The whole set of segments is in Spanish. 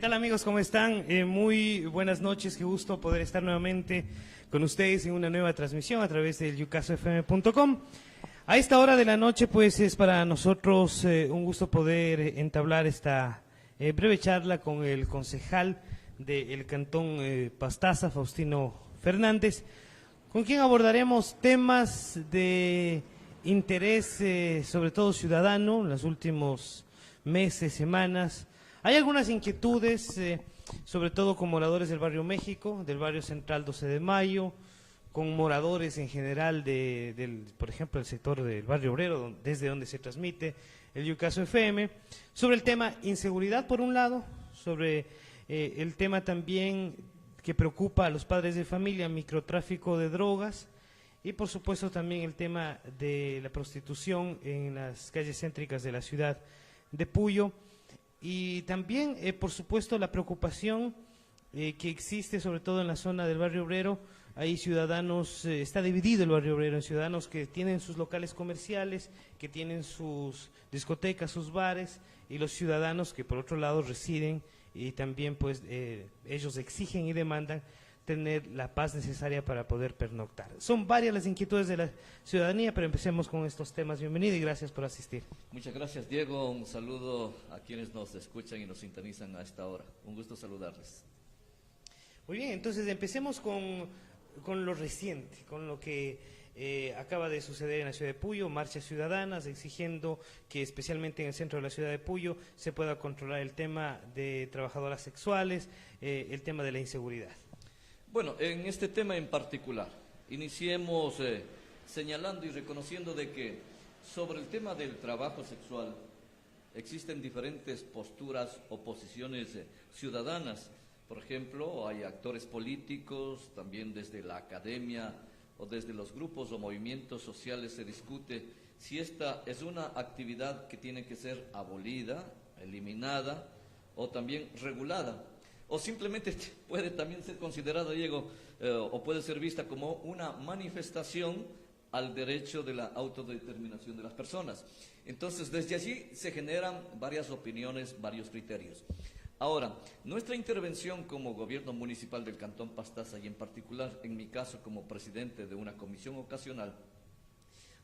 tal amigos? ¿Cómo están? Muy buenas noches, qué gusto poder estar nuevamente con ustedes en una nueva transmisión a través del yucasofm.com. A esta hora de la noche pues es para nosotros un gusto poder entablar esta breve charla con el concejal del Cantón Pastaza, Faustino Fernández, con quien abordaremos temas de interés sobre todo ciudadano en los últimos meses, semanas. Hay algunas inquietudes, sobre todo con moradores del barrio México, del barrio Central 12 de Mayo, con moradores en general por ejemplo, el sector del barrio obrero, desde donde se transmite el Yucaso FM, sobre el tema inseguridad por un lado, sobre el tema también que preocupa a los padres de familia, microtráfico de drogas, y por supuesto también el tema de la prostitución en las calles céntricas de la ciudad de Puyo. Y también, por supuesto, la preocupación que existe, sobre todo en la zona del barrio obrero. Hay ciudadanos, está dividido el barrio obrero en ciudadanos que tienen sus locales comerciales, que tienen sus discotecas, sus bares, y los ciudadanos que por otro lado residen y también pues ellos exigen y demandan tener la paz necesaria para poder pernoctar. Son varias las inquietudes de la ciudadanía, pero empecemos con estos temas. Bienvenido y gracias por asistir. Muchas gracias, Diego. Un saludo a quienes nos escuchan y nos sintonizan a esta hora. Un gusto saludarles. Muy bien, entonces empecemos con lo reciente, con lo que acaba de suceder en la ciudad de Puyo, marchas ciudadanas exigiendo que especialmente en el centro de la ciudad de Puyo se pueda controlar el tema de trabajadoras sexuales, el tema de la inseguridad. Bueno, en este tema en particular, iniciemos señalando y reconociendo de que sobre el tema del trabajo sexual existen diferentes posturas o posiciones ciudadanas. Por ejemplo, hay actores políticos, también desde la academia o desde los grupos o movimientos sociales se discute si esta es una actividad que tiene que ser abolida, eliminada o también regulada. O simplemente puede también ser considerada, Diego, o puede ser vista como una manifestación al derecho de la autodeterminación de las personas. Entonces, desde allí se generan varias opiniones, varios criterios. Ahora, nuestra intervención como gobierno municipal del Cantón Pastaza y en particular, en mi caso, como presidente de una comisión ocasional,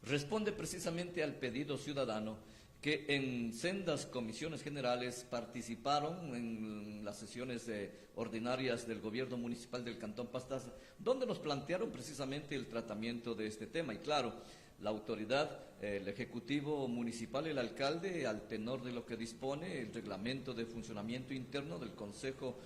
responde precisamente al pedido ciudadano que en sendas comisiones generales participaron en las sesiones ordinarias del gobierno municipal del Cantón Pastaza, donde nos plantearon precisamente el tratamiento de este tema. Y claro, la autoridad, el Ejecutivo Municipal, el alcalde, al tenor de lo que dispone el reglamento de funcionamiento interno del Consejo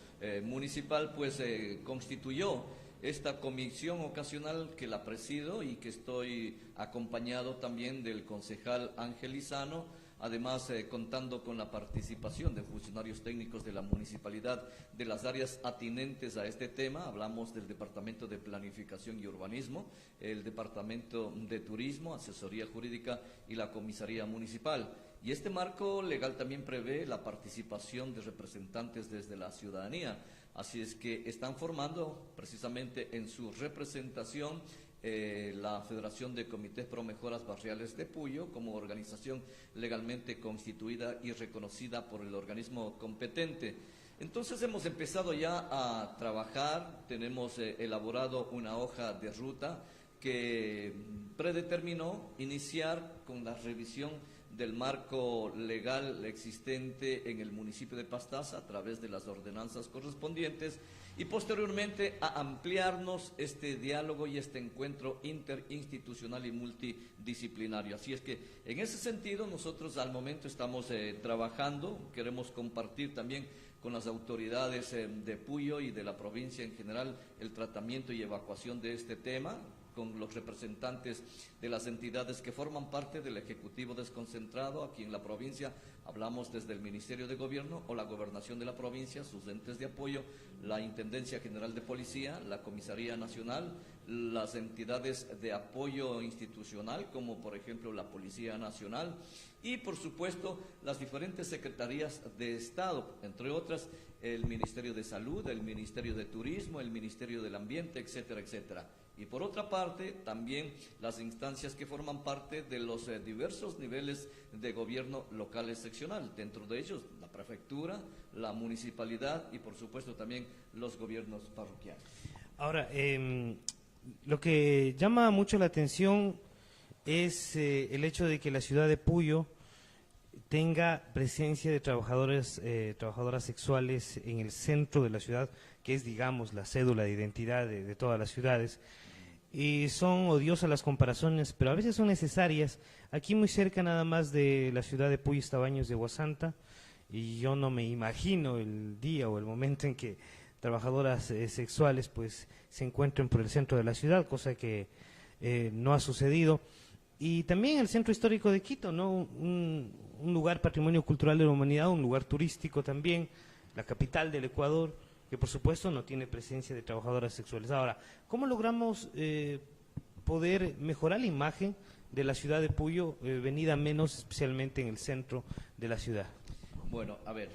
Municipal, pues constituyó esta comisión ocasional que la presido y que estoy acompañado también del concejal Ángel Lizano, además contando con la participación de funcionarios técnicos de la municipalidad de las áreas atinentes a este tema. Hablamos del Departamento de Planificación y Urbanismo, el Departamento de Turismo, Asesoría Jurídica y la Comisaría Municipal. Y este marco legal también prevé la participación de representantes desde la ciudadanía. Así es que están formando precisamente en su representación la Federación de Comités Pro Mejoras Barriales de Puyo como organización legalmente constituida y reconocida por el organismo competente. Entonces hemos empezado ya a trabajar, tenemos elaborado una hoja de ruta que predeterminó iniciar con la revisión del marco legal existente en el municipio de Pastaza a través de las ordenanzas correspondientes y posteriormente a ampliarnos este diálogo y este encuentro interinstitucional y multidisciplinario. Así es que en ese sentido nosotros al momento estamos trabajando, queremos compartir también con las autoridades de Puyo y de la provincia en general el tratamiento y evacuación de este tema, con los representantes de las entidades que forman parte del Ejecutivo desconcentrado aquí en la provincia. Hablamos desde el Ministerio de Gobierno o la Gobernación de la provincia, sus entes de apoyo, la Intendencia General de Policía, la Comisaría Nacional, las entidades de apoyo institucional como por ejemplo la Policía Nacional y por supuesto las diferentes secretarías de Estado, entre otras el Ministerio de Salud, el Ministerio de Turismo, el Ministerio del Ambiente, etcétera, etcétera. Y por otra parte, también las instancias que forman parte de los diversos niveles de gobierno local y seccional, dentro de ellos la prefectura, la municipalidad y por supuesto también los gobiernos parroquiales. Ahora, lo que llama mucho la atención es el hecho de que la ciudad de Puyo tenga presencia de trabajadoras sexuales en el centro de la ciudad, que es, digamos, la cédula de identidad de todas las ciudades. Y son odiosas las comparaciones, pero a veces son necesarias. Aquí muy cerca nada más de la ciudad de Puyo está Baños de Guasanta, y yo no me imagino el día o el momento en que trabajadoras sexuales pues se encuentren por el centro de la ciudad, cosa que no ha sucedido. Y también el centro histórico de Quito, ¿no? Un lugar patrimonio cultural de la humanidad, un lugar turístico también, la capital del Ecuador, que por supuesto no tiene presencia de trabajadoras sexuales. Ahora, ¿cómo logramos poder mejorar la imagen de la ciudad de Puyo, venida menos especialmente en el centro de la ciudad? Bueno, a ver,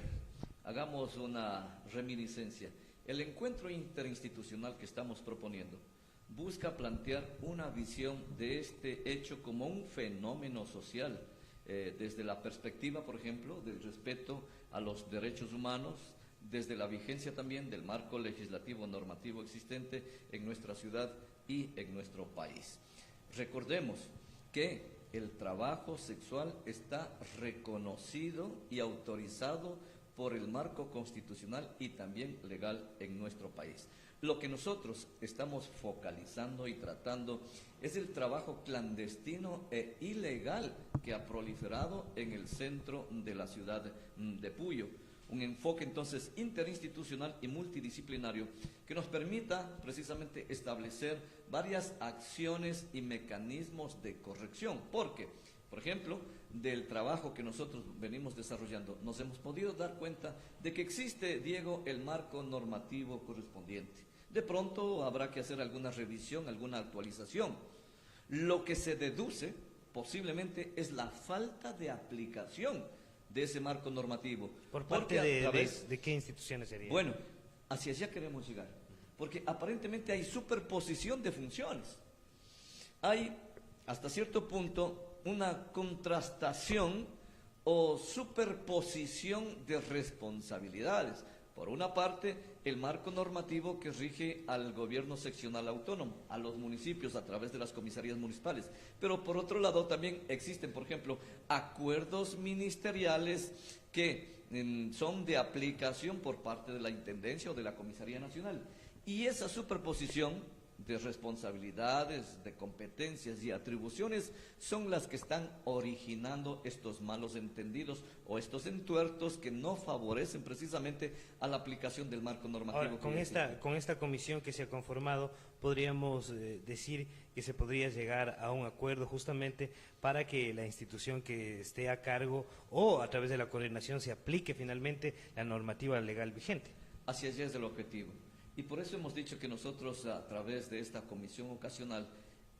hagamos una reminiscencia. El encuentro interinstitucional que estamos proponiendo busca plantear una visión de este hecho como un fenómeno social, desde la perspectiva, por ejemplo, del respeto a los derechos humanos, desde la vigencia también del marco legislativo normativo existente en nuestra ciudad y en nuestro país. Recordemos que el trabajo sexual está reconocido y autorizado por el marco constitucional y también legal en nuestro país. Lo que nosotros estamos focalizando y tratando es el trabajo clandestino e ilegal que ha proliferado en el centro de la ciudad de Puyo. Un enfoque entonces interinstitucional y multidisciplinario que nos permita precisamente establecer varias acciones y mecanismos de corrección, porque, por ejemplo, del trabajo que nosotros venimos desarrollando, nos hemos podido dar cuenta de que existe, Diego, el marco normativo correspondiente. De pronto habrá que hacer alguna revisión, alguna actualización. Lo que se deduce posiblemente es la falta de aplicación de ese marco normativo. ¿Por parte de qué instituciones sería? Bueno, hacia allá queremos llegar, porque aparentemente hay superposición de funciones. Hay, hasta cierto punto, una contrastación o superposición de responsabilidades. Por una parte, el marco normativo que rige al gobierno seccional autónomo, a los municipios a través de las comisarías municipales. Pero por otro lado también existen, por ejemplo, acuerdos ministeriales que son de aplicación por parte de la Intendencia o de la Comisaría Nacional. Y esa superposición de responsabilidades, de competencias y atribuciones son las que están originando estos malos entendidos o estos entuertos que no favorecen precisamente a la aplicación del marco normativo. Ahora, con esta comisión que se ha conformado, podríamos decir que se podría llegar a un acuerdo justamente para que la institución que esté a cargo o a través de la coordinación se aplique finalmente la normativa legal vigente. Hacia allá es el objetivo. Y por eso hemos dicho que nosotros, a través de esta comisión ocasional,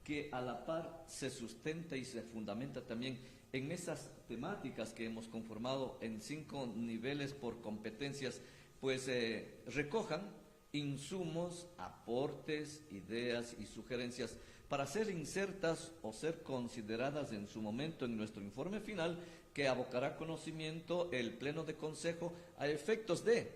que a la par se sustenta y se fundamenta también en esas temáticas que hemos conformado en 5 niveles por competencias, pues recojan insumos, aportes, ideas y sugerencias para ser insertas o ser consideradas en su momento en nuestro informe final, que abocará conocimiento el Pleno de Consejo a efectos de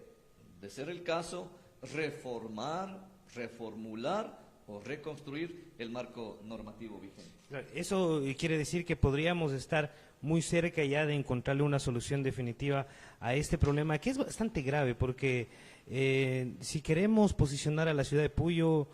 ser el caso, reformar, reformular o reconstruir el marco normativo vigente. Eso quiere decir que podríamos estar muy cerca ya de encontrarle una solución definitiva a este problema, que es bastante grave, porque si queremos posicionar a la ciudad de Puyo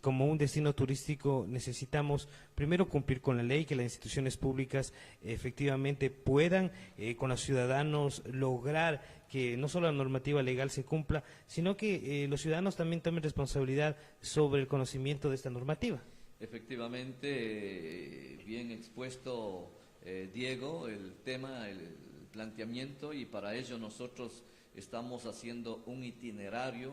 como un destino turístico, necesitamos primero cumplir con la ley, que las instituciones públicas efectivamente puedan con los ciudadanos lograr que no solo la normativa legal se cumpla, sino que los ciudadanos también tomen responsabilidad sobre el conocimiento de esta normativa. Efectivamente, bien expuesto, Diego, el tema, el planteamiento, y para ello nosotros estamos haciendo un itinerario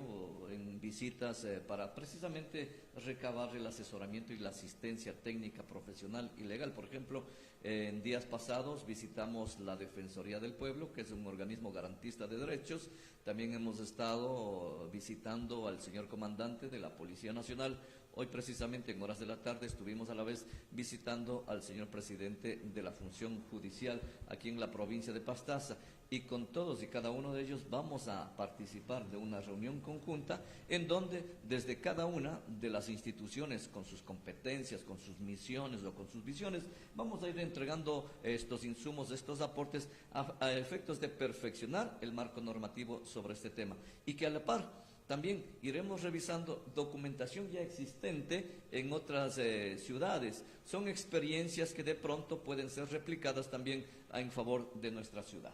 en visitas para precisamente recabar el asesoramiento y la asistencia técnica, profesional y legal. Por ejemplo, en días pasados visitamos la Defensoría del Pueblo, que es un organismo garantista de derechos. También hemos estado visitando al señor comandante de la Policía Nacional, Hoy precisamente en horas de la tarde estuvimos a la vez visitando al señor presidente de la función judicial aquí en la provincia de Pastaza, y con todos y cada uno de ellos vamos a participar de una reunión conjunta en donde desde cada una de las instituciones con sus competencias, con sus misiones o con sus visiones, vamos a ir entregando estos insumos, estos aportes a efectos de perfeccionar el marco normativo sobre este tema, y que a la par también iremos revisando documentación ya existente en otras ciudades. Son experiencias que de pronto pueden ser replicadas también en favor de nuestra ciudad.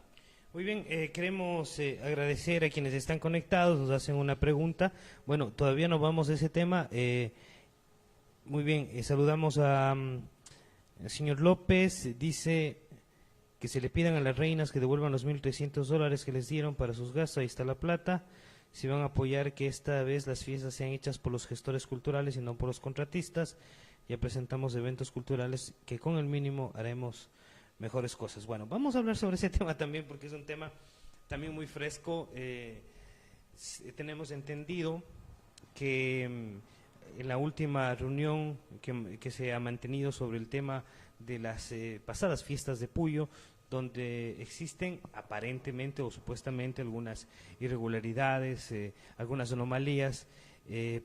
Muy bien, queremos agradecer a quienes están conectados, nos hacen una pregunta. Bueno, todavía no vamos a ese tema. Muy bien, saludamos al señor López, dice que se le pidan a las reinas que devuelvan los $1,300 que les dieron para sus gastos, ahí está la plata. Si van a apoyar que esta vez las fiestas sean hechas por los gestores culturales y no por los contratistas. Ya presentamos eventos culturales que con el mínimo haremos mejores cosas. Bueno, vamos a hablar sobre ese tema también porque es un tema también muy fresco. Tenemos entendido que en la última reunión que se ha mantenido sobre el tema de las pasadas fiestas de Puyo, donde existen aparentemente o supuestamente algunas irregularidades, algunas anomalías,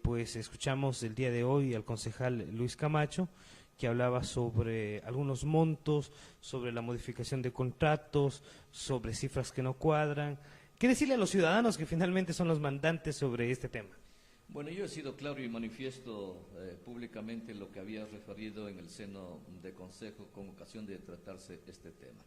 pues escuchamos el día de hoy al concejal Luis Camacho, que hablaba sobre algunos montos, sobre la modificación de contratos, sobre cifras que no cuadran. ¿Qué decirle a los ciudadanos que finalmente son los mandantes sobre este tema? Bueno, yo he sido claro y manifiesto públicamente lo que había referido en el seno de Consejo con ocasión de tratarse este tema.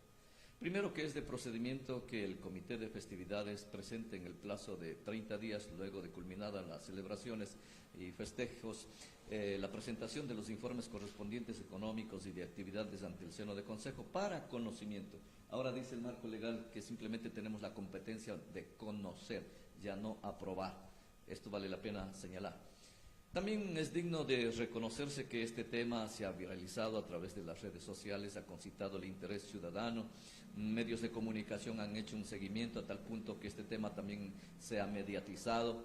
Primero, que es de procedimiento que el Comité de Festividades presente en el plazo de 30 días, luego de culminadas las celebraciones y festejos, la presentación de los informes correspondientes económicos y de actividades ante el seno de Consejo para conocimiento. Ahora dice el marco legal que simplemente tenemos la competencia de conocer, ya no aprobar. Esto vale la pena señalar. También es digno de reconocerse que este tema se ha viralizado a través de las redes sociales, ha concitado el interés ciudadano, medios de comunicación han hecho un seguimiento a tal punto que este tema también se ha mediatizado.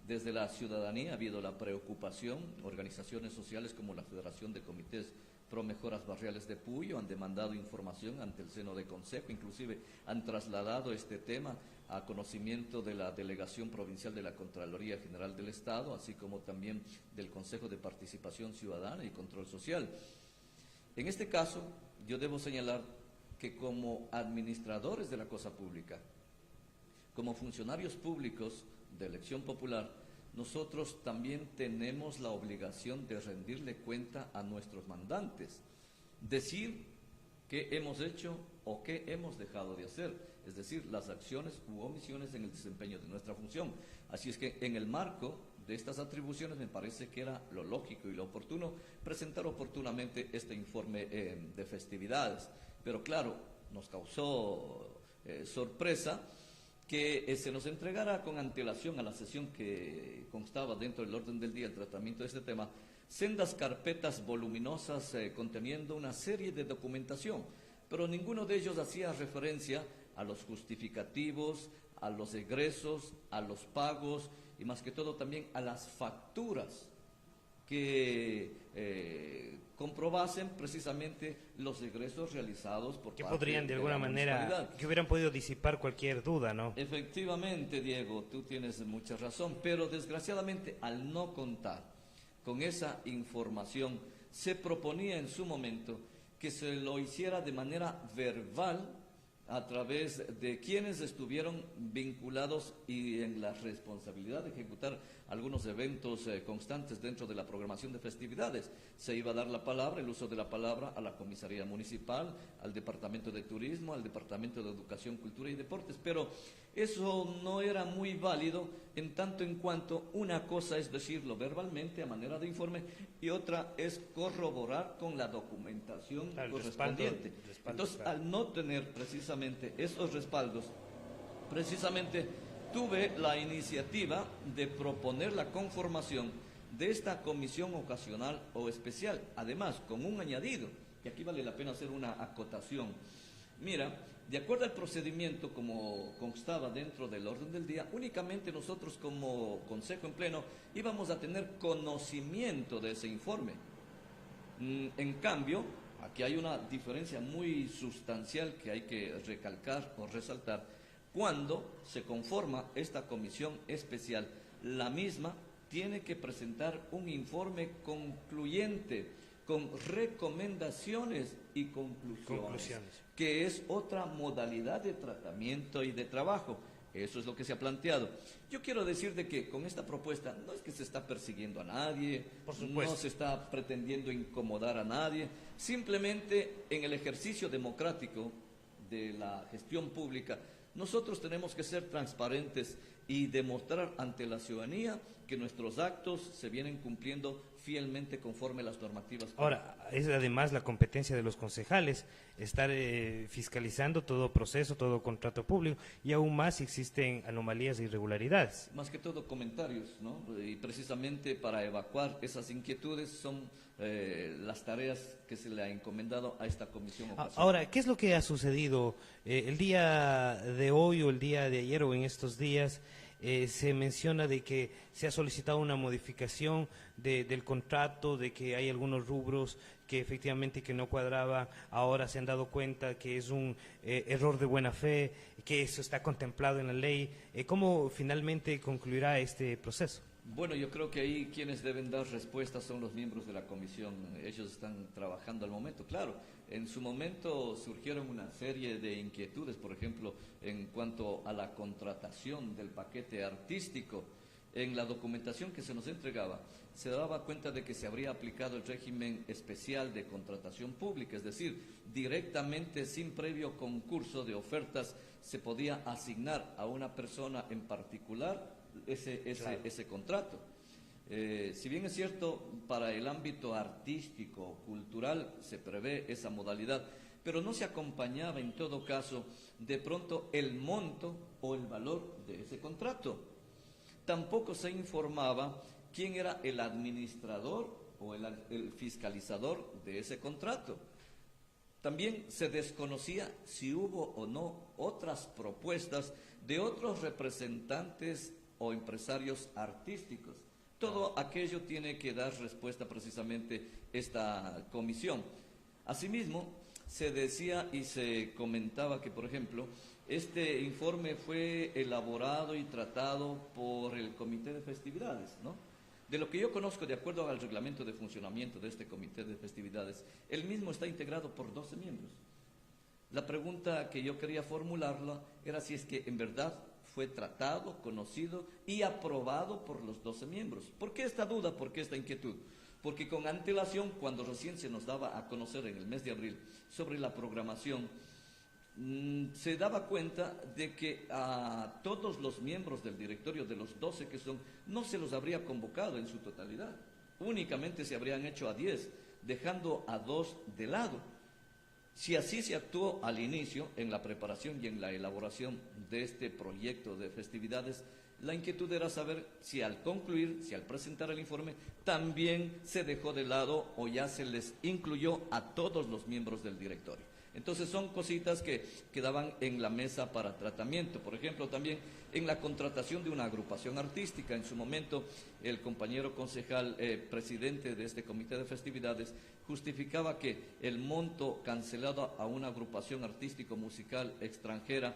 Desde la ciudadanía ha habido la preocupación, organizaciones sociales como la Federación de Comités Pro Mejoras Barriales de Puyo han demandado información ante el seno de Consejo, inclusive han trasladado este tema a conocimiento de la Delegación Provincial de la Contraloría General del Estado, así como también del Consejo de Participación Ciudadana y Control Social. En este caso, yo debo señalar que como administradores de la cosa pública, como funcionarios públicos de elección popular, nosotros también tenemos la obligación de rendirle cuenta a nuestros mandantes, decir qué hemos hecho o qué hemos dejado de hacer, es decir, las acciones u omisiones en el desempeño de nuestra función. Así es que en el marco de estas atribuciones me parece que era lo lógico y lo oportuno presentar oportunamente este informe de festividades. Pero claro, nos causó sorpresa que se nos entregara con antelación a la sesión que constaba dentro del orden del día el tratamiento de este tema, sendas carpetas voluminosas conteniendo una serie de documentación, pero ninguno de ellos hacía referencia a los justificativos, a los egresos, a los pagos y más que todo también a las facturas que comprobasen precisamente los egresos realizados por que parte podrían de alguna manera, que hubieran podido disipar cualquier duda, ¿no? Efectivamente, Diego, tú tienes mucha razón, pero desgraciadamente al no contar con esa información, se proponía en su momento que se lo hiciera de manera verbal a través de quienes estuvieron vinculados y en la responsabilidad de ejecutar algunos eventos constantes dentro de la programación de festividades. Se iba a dar la palabra, el uso de la palabra a la Comisaría Municipal, al Departamento de Turismo, al Departamento de Educación, Cultura y Deportes, pero eso no era muy válido en tanto en cuanto una cosa es decirlo verbalmente a manera de informe y otra es corroborar con la documentación correspondiente. Entonces, al no tener precisamente esos respaldos, precisamente tuve la iniciativa de proponer la conformación de esta comisión ocasional o especial, además con un añadido, y aquí vale la pena hacer una acotación. Mira, De acuerdo al procedimiento como constaba dentro del orden del día, únicamente nosotros como Consejo en Pleno íbamos a tener conocimiento de ese informe. En cambio, aquí hay una diferencia muy sustancial que hay que recalcar o resaltar. Cuando se conforma esta comisión especial, la misma tiene que presentar un informe concluyente con recomendaciones y conclusiones, que es otra modalidad de tratamiento y de trabajo. Eso es lo que se ha planteado. Yo quiero decir de que con esta propuesta no es que se está persiguiendo a nadie, no se está pretendiendo incomodar a nadie, simplemente en el ejercicio democrático de la gestión pública, nosotros tenemos que ser transparentes y demostrar ante la ciudadanía que nuestros actos se vienen cumpliendo fielmente conforme a las normativas. Ahora, es además la competencia de los concejales estar fiscalizando todo proceso, todo contrato público, y aún más si existen anomalías e irregularidades. Más que todo comentarios, ¿no? Y precisamente para evacuar esas inquietudes son las tareas que se le ha encomendado a esta comisión. Ahora, ¿qué es lo que ha sucedido el día de hoy o el día de ayer o en estos días? Se menciona de que se ha solicitado una modificación del contrato, de que hay algunos rubros que efectivamente que no cuadraba, ahora se han dado cuenta que es un error de buena fe, que eso está contemplado en la ley. ¿Cómo finalmente concluirá este proceso? Bueno, yo creo que ahí quienes deben dar respuestas son los miembros de la comisión. Ellos están trabajando al momento. Claro, en su momento surgieron una serie de inquietudes, por ejemplo, en cuanto a la contratación del paquete artístico. En la documentación que se nos entregaba, se daba cuenta de que se habría aplicado el régimen especial de contratación pública, es decir, directamente sin previo concurso de ofertas se podía asignar a una persona en particular ese contrato. Si bien es cierto, para el ámbito artístico, cultural, se prevé esa modalidad, pero no se acompañaba en todo caso de pronto el monto o el valor de ese contrato. Tampoco se informaba quién era el administrador o el fiscalizador de ese contrato. También se desconocía si hubo o no otras propuestas de otros representantes o empresarios artísticos. Todo aquello tiene que dar respuesta precisamente esta comisión. Asimismo, se decía y se comentaba que, por ejemplo, este informe fue elaborado y tratado por el Comité de Festividades, ¿no? De lo que yo conozco, de acuerdo al reglamento de funcionamiento de este Comité de Festividades, el mismo está integrado por 12 miembros. La pregunta que yo quería formularla era si es que en verdad fue tratado, conocido y aprobado por los 12 miembros. ¿Por qué esta duda? ¿Por qué esta inquietud? Porque con antelación, cuando recién se nos daba a conocer en el mes de abril sobre la programación, se daba cuenta de que a todos los miembros del directorio, de los 12 que son, no se los habría convocado en su totalidad. Únicamente se habrían hecho a 10, dejando a 2 de lado. Si así se actuó al inicio, en la preparación y en la elaboración de este proyecto de festividades, la inquietud era saber si al concluir, si al presentar el informe, también se dejó de lado o ya se les incluyó a todos los miembros del directorio. Entonces son cositas que quedaban en la mesa para tratamiento. Por ejemplo, también en la contratación de una agrupación artística. En su momento, el compañero concejal, presidente de este comité de festividades, justificaba que el monto cancelado a una agrupación artístico-musical extranjera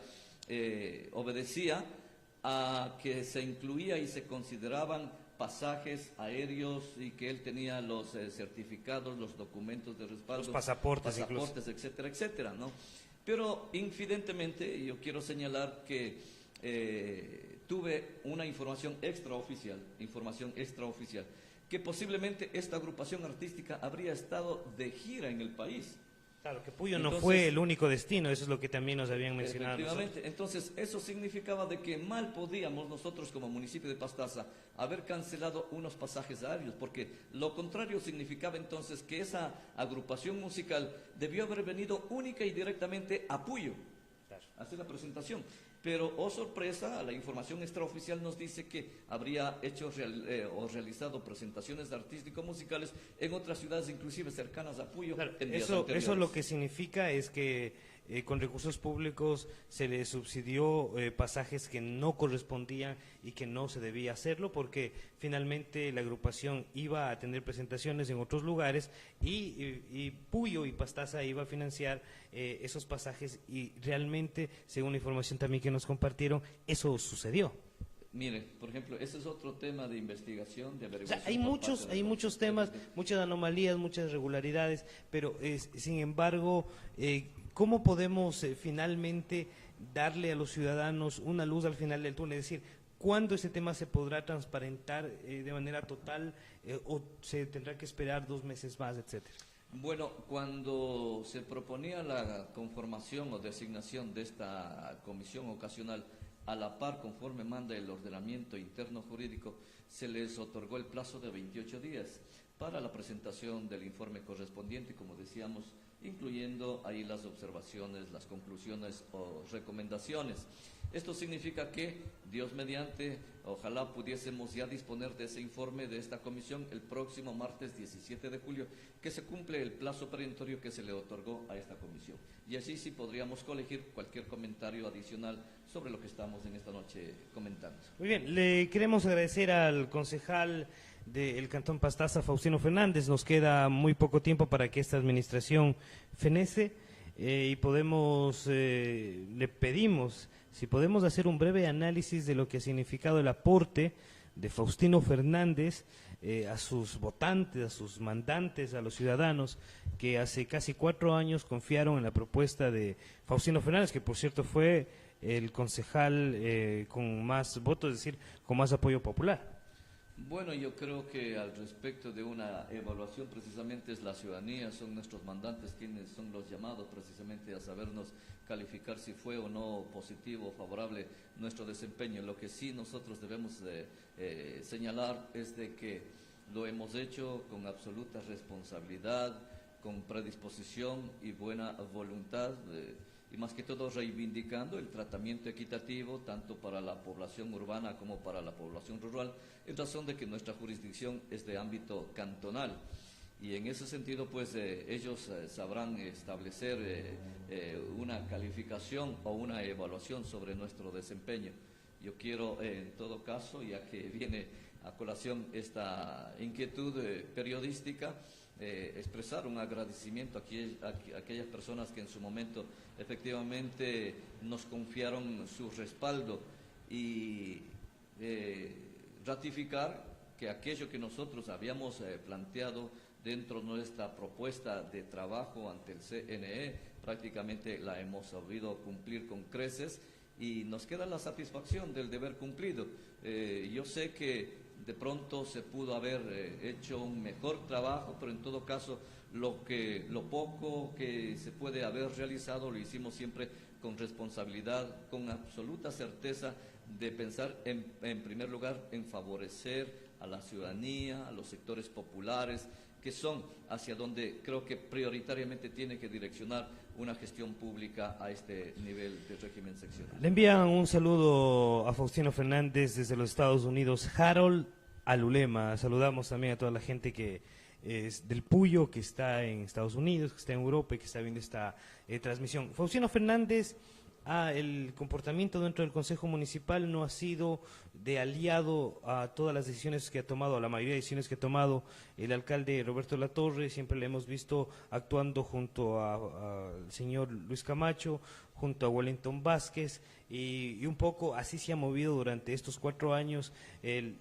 obedecía a que se incluía y se consideraban pasajes aéreos y que él tenía los certificados, los documentos de respaldo, los pasaportes etcétera, etcétera, ¿no? Pero infidentemente yo quiero señalar que tuve una información extraoficial, que posiblemente esta agrupación artística habría estado de gira en el país. Claro, que Puyo no fue el único destino, eso es lo que también nos habían mencionado. Efectivamente, entonces eso significaba de que mal podíamos nosotros como municipio de Pastaza haber cancelado unos pasajes aéreos, porque lo contrario significaba entonces que esa agrupación musical debió haber venido única y directamente a Puyo a hacer la presentación. Pero, oh sorpresa, la información extraoficial nos dice que habría hecho o realizado presentaciones artístico-musicales en otras ciudades, inclusive cercanas a Puyo. Claro, eso lo que significa es que con recursos públicos se le subsidió pasajes que no correspondían y que no se debía hacerlo, porque finalmente la agrupación iba a tener presentaciones en otros lugares y Puyo y Pastaza iba a financiar esos pasajes, y realmente, según la información también que nos compartieron, eso sucedió. Mire, por ejemplo, ese es otro tema de investigación, de O sea, averiguación. hay muchos temas, muchas anomalías, muchas irregularidades, pero sin embargo, ¿cómo podemos finalmente darle a los ciudadanos una luz al final del túnel? Es decir, ¿cuándo ese tema se podrá transparentar de manera total o se tendrá que esperar 2 meses más, etcétera? Bueno, cuando se proponía la conformación o designación de esta comisión ocasional, a la par, conforme manda el ordenamiento interno jurídico, se les otorgó el plazo de 28 días para la presentación del informe correspondiente, como decíamos, incluyendo ahí las observaciones, las conclusiones o recomendaciones. Esto significa que, Dios mediante, ojalá pudiésemos ya disponer de ese informe de esta comisión el próximo martes 17 de julio, que se cumple el plazo perentorio que se le otorgó a esta comisión. Y así sí podríamos colegir cualquier comentario adicional sobre lo que estamos en esta noche comentando. Muy bien, le queremos agradecer al concejal del Cantón Pastaza, Faustino Fernández. Nos queda muy poco tiempo para que esta administración fenece y le pedimos si podemos hacer un breve análisis de lo que ha significado el aporte de Faustino Fernández a sus votantes, a sus mandantes, a los ciudadanos que hace casi 4 años confiaron en la propuesta de Faustino Fernández, que por cierto fue el concejal con más votos, es decir, con más apoyo popular. Bueno, yo creo que al respecto de una evaluación precisamente es la ciudadanía, son nuestros mandantes quienes son los llamados precisamente a sabernos calificar si fue o no positivo o favorable nuestro desempeño. Lo que sí nosotros debemos señalar es de que lo hemos hecho con absoluta responsabilidad, con predisposición y buena voluntad, y más que todo reivindicando el tratamiento equitativo tanto para la población urbana como para la población rural, en razón de que nuestra jurisdicción es de ámbito cantonal. Y en ese sentido, pues ellos sabrán establecer una calificación o una evaluación sobre nuestro desempeño. Yo quiero, en todo caso, ya que viene a colación esta inquietud periodística, expresar un agradecimiento a aquellas personas que en su momento efectivamente nos confiaron su respaldo y ratificar que aquello que nosotros habíamos planteado dentro de nuestra propuesta de trabajo ante el CNE, prácticamente la hemos sabido cumplir con creces y nos queda la satisfacción del deber cumplido. Yo sé que de pronto se pudo haber hecho un mejor trabajo, pero en todo caso lo poco que se puede haber realizado lo hicimos siempre con responsabilidad, con absoluta certeza de pensar en primer lugar en favorecer a la ciudadanía, a los sectores populares, que son hacia donde creo que prioritariamente tiene que direccionar una gestión pública a este nivel de régimen seccional. Le envían un saludo a Faustino Fernández desde los Estados Unidos, Harold Alulema. Saludamos también a toda la gente que es del Puyo, que está en Estados Unidos, que está en Europa y que está viendo esta transmisión. Faustino Fernández, el comportamiento dentro del Consejo Municipal no ha sido de aliado a todas las decisiones que ha tomado, a la mayoría de decisiones que ha tomado el alcalde Roberto Latorre. Siempre le hemos visto actuando junto al señor Luis Camacho, junto a Wellington Vázquez, y un poco así se ha movido durante estos 4 años el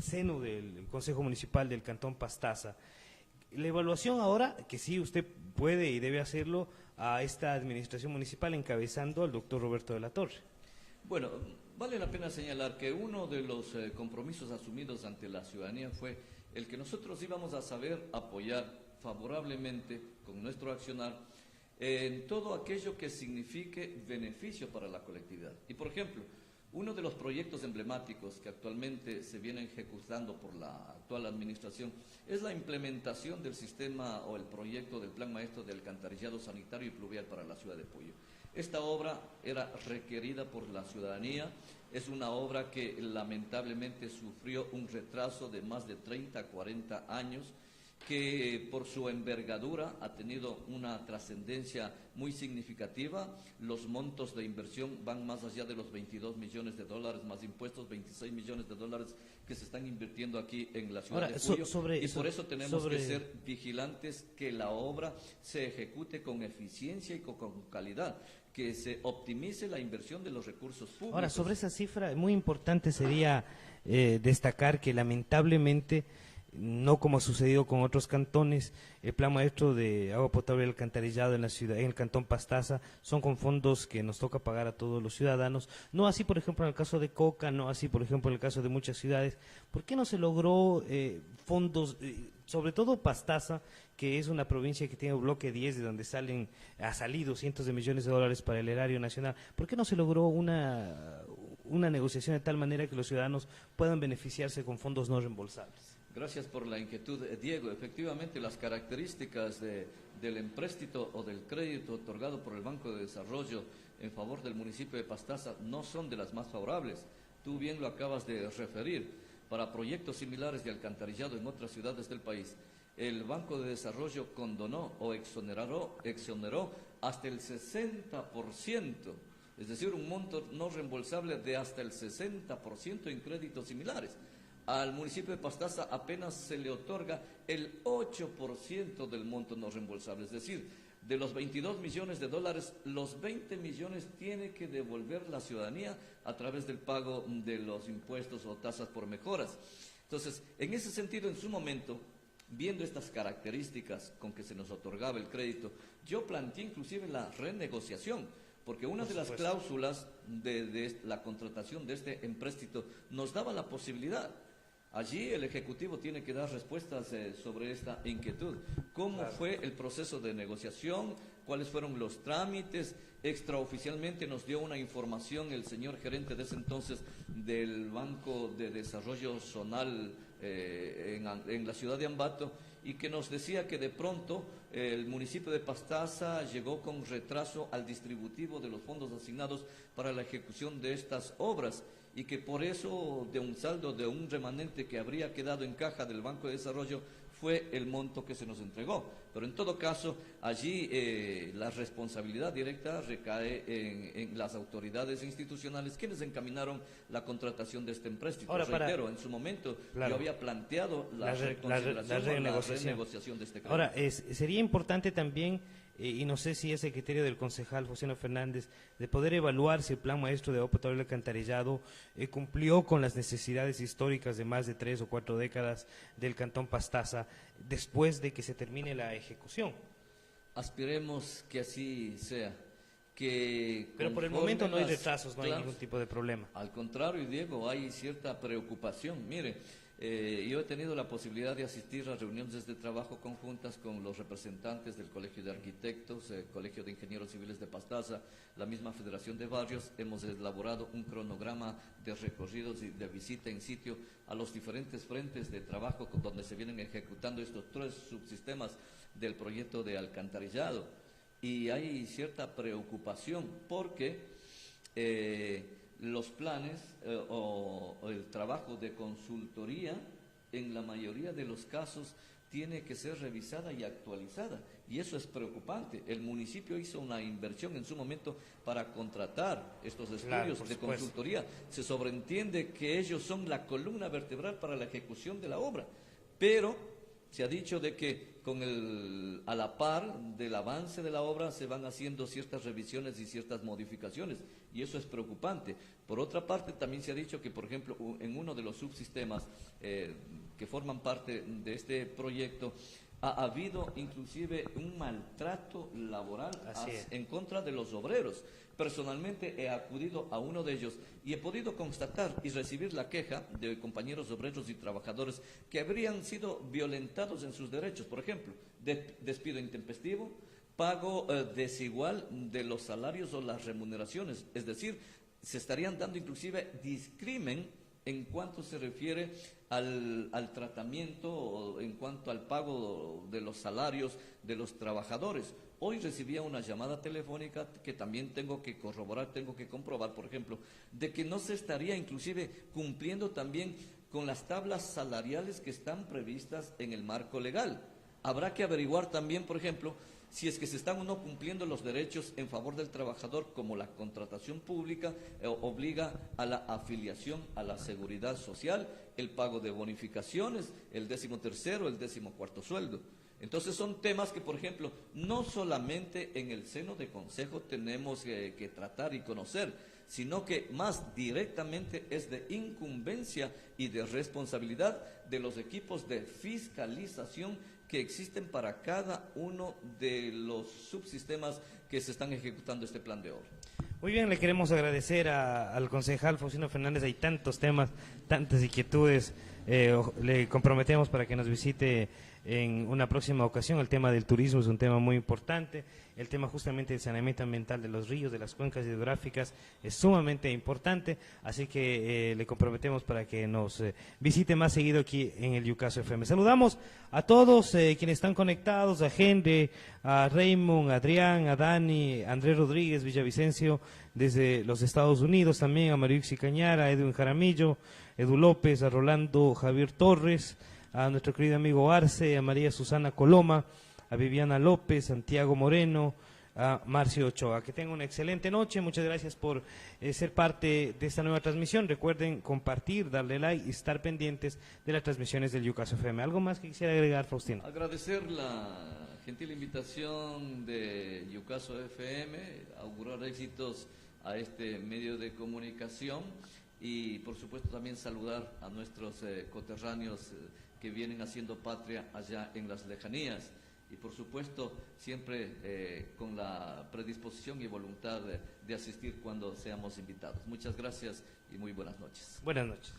seno del Consejo Municipal del Cantón Pastaza. La evaluación ahora, que sí usted puede y debe hacerlo, a esta administración municipal encabezando al doctor Roberto de la Torre. Bueno, vale la pena señalar que uno de los compromisos asumidos ante la ciudadanía fue el que nosotros íbamos a saber apoyar favorablemente con nuestro accionar en todo aquello que signifique beneficio para la colectividad. Y por ejemplo, uno de los proyectos emblemáticos que actualmente se viene ejecutando por la actual administración es la implementación del sistema o el proyecto del Plan Maestro del Alcantarillado Sanitario y Pluvial para la ciudad de Puyo. Esta obra era requerida por la ciudadanía, es una obra que lamentablemente sufrió un retraso de más de 30 a 40 años que por su envergadura ha tenido una trascendencia muy significativa. Los montos de inversión van más allá de los 22 millones de dólares, más impuestos, 26 millones de dólares que se están invirtiendo aquí en la ciudad de Cuyo. Por eso tenemos que ser vigilantes que la obra se ejecute con eficiencia y con calidad, que se optimice la inversión de los recursos públicos. Ahora, sobre esa cifra, muy importante sería destacar que lamentablemente, no como ha sucedido con otros cantones, el plan maestro de agua potable y alcantarillado en la ciudad, en el cantón Pastaza, son con fondos que nos toca pagar a todos los ciudadanos. No así, por ejemplo, en el caso de Coca, no así, por ejemplo, en el caso de muchas ciudades. ¿Por qué no se logró fondos, sobre todo Pastaza, que es una provincia que tiene un bloque 10, de donde ha salido cientos de millones de dólares para el erario nacional? ¿Por qué no se logró una negociación de tal manera que los ciudadanos puedan beneficiarse con fondos no reembolsables? Gracias por la inquietud, Diego. Efectivamente, las características del empréstito o del crédito otorgado por el Banco de Desarrollo en favor del municipio de Pastaza no son de las más favorables. Tú bien lo acabas de referir. Para proyectos similares de alcantarillado en otras ciudades del país, el Banco de Desarrollo condonó o exoneró hasta el 60%, es decir, un monto no reembolsable de hasta el 60% en créditos similares. Al municipio de Pastaza apenas se le otorga el 8% del monto no reembolsable, es decir, de los 22 millones de dólares, los 20 millones tiene que devolver la ciudadanía a través del pago de los impuestos o tasas por mejoras. Entonces, en ese sentido, en su momento, viendo estas características con que se nos otorgaba el crédito, yo planteé inclusive la renegociación, porque una de las cláusulas de la contratación de este empréstito nos daba la posibilidad. Allí el Ejecutivo tiene que dar respuestas sobre esta inquietud. ¿Cómo fue el proceso de negociación? ¿Cuáles fueron los trámites? Extraoficialmente nos dio una información el señor gerente de ese entonces del Banco de Desarrollo Zonal en la ciudad de Ambato, y que nos decía que de pronto el municipio de Pastaza llegó con retraso al distributivo de los fondos asignados para la ejecución de estas obras, y que por eso de un saldo, de un remanente que habría quedado en caja del Banco de Desarrollo, fue el monto que se nos entregó. Pero en todo caso, allí la responsabilidad directa recae en las autoridades institucionales, quienes encaminaron la contratación de este empréstito. Ahora, reitero, en su momento yo había planteado la renegociación de este crédito. Ahora, sería importante también, y no sé si es el criterio del concejal José Fernández, de poder evaluar si el plan maestro de agua potable y alcantarillado cumplió con las necesidades históricas de más de 3 o 4 décadas del cantón Pastaza después de que se termine la ejecución. Aspiremos que así sea. Pero por el momento no hay retrasos, no hay ningún tipo de problema. Al contrario, Diego, hay cierta preocupación. Mire, yo he tenido la posibilidad de asistir a reuniones de trabajo conjuntas con los representantes del Colegio de Arquitectos, el Colegio de Ingenieros Civiles de Pastaza, la misma Federación de Barrios. Hemos elaborado un cronograma de recorridos y de visita en sitio a los diferentes frentes de trabajo donde se vienen ejecutando estos 3 subsistemas del proyecto de alcantarillado. Y hay cierta preocupación porque los planes o el trabajo de consultoría, en la mayoría de los casos, tiene que ser revisada y actualizada, y eso es preocupante. El municipio hizo una inversión en su momento para contratar estos estudios de consultoría. Se sobreentiende que ellos son la columna vertebral para la ejecución de la obra, pero se ha dicho de que a la par del avance de la obra se van haciendo ciertas revisiones y ciertas modificaciones, y eso es preocupante. Por otra parte, también se ha dicho que, por ejemplo, en uno de los subsistemas que forman parte de este proyecto, ha habido inclusive un maltrato laboral en contra de los obreros. Personalmente he acudido a uno de ellos y he podido constatar y recibir la queja de compañeros obreros y trabajadores que habrían sido violentados en sus derechos. Por ejemplo, despido intempestivo, pago desigual de los salarios o las remuneraciones. Es decir, se estarían dando inclusive discrimen en cuanto se refiere al tratamiento o en cuanto al pago de los salarios de los trabajadores. Hoy recibía una llamada telefónica que también tengo que corroborar, tengo que comprobar, por ejemplo, de que no se estaría inclusive cumpliendo también con las tablas salariales que están previstas en el marco legal. Habrá que averiguar también, por ejemplo, si es que se están o no cumpliendo los derechos en favor del trabajador, como la contratación pública obliga a la afiliación a la seguridad social, el pago de bonificaciones, el 13º, el 14º sueldo. Entonces son temas que, por ejemplo, no solamente en el seno de consejo tenemos que tratar y conocer, sino que más directamente es de incumbencia y de responsabilidad de los equipos de fiscalización que existen para cada uno de los subsistemas que se están ejecutando este plan de obra. Muy bien, le queremos agradecer al concejal Faustino Fernández. Hay tantos temas, tantas inquietudes. Le comprometemos para que nos visite en una próxima ocasión. El tema del turismo es un tema muy importante. El tema justamente del saneamiento ambiental de los ríos, de las cuencas hidrográficas, es sumamente importante. Así que le comprometemos para que nos visite más seguido aquí en el Yucaso FM. Saludamos a todos quienes están conectados, a Henry, a Raymond, a Adrián, a Dani, a Andrés Rodríguez, Villavicencio, desde los Estados Unidos, también a Mariuxi Cañara, a Edwin Jaramillo, Edu López, a Rolando Javier Torres, a nuestro querido amigo Arce, a María Susana Coloma, a Viviana López, Santiago Moreno, a Marcio Ochoa. Que tengan una excelente noche. Muchas gracias por ser parte de esta nueva transmisión. Recuerden compartir, darle like y estar pendientes de las transmisiones del Yucaso FM. ¿Algo más que quisiera agregar, Faustino? Agradecer la gentil invitación de Yucaso FM, augurar éxitos a este medio de comunicación y, por supuesto, también saludar a nuestros coterráneos que vienen haciendo patria allá en las lejanías. Y por supuesto, siempre con la predisposición y voluntad de asistir cuando seamos invitados. Muchas gracias y muy buenas noches. Buenas noches.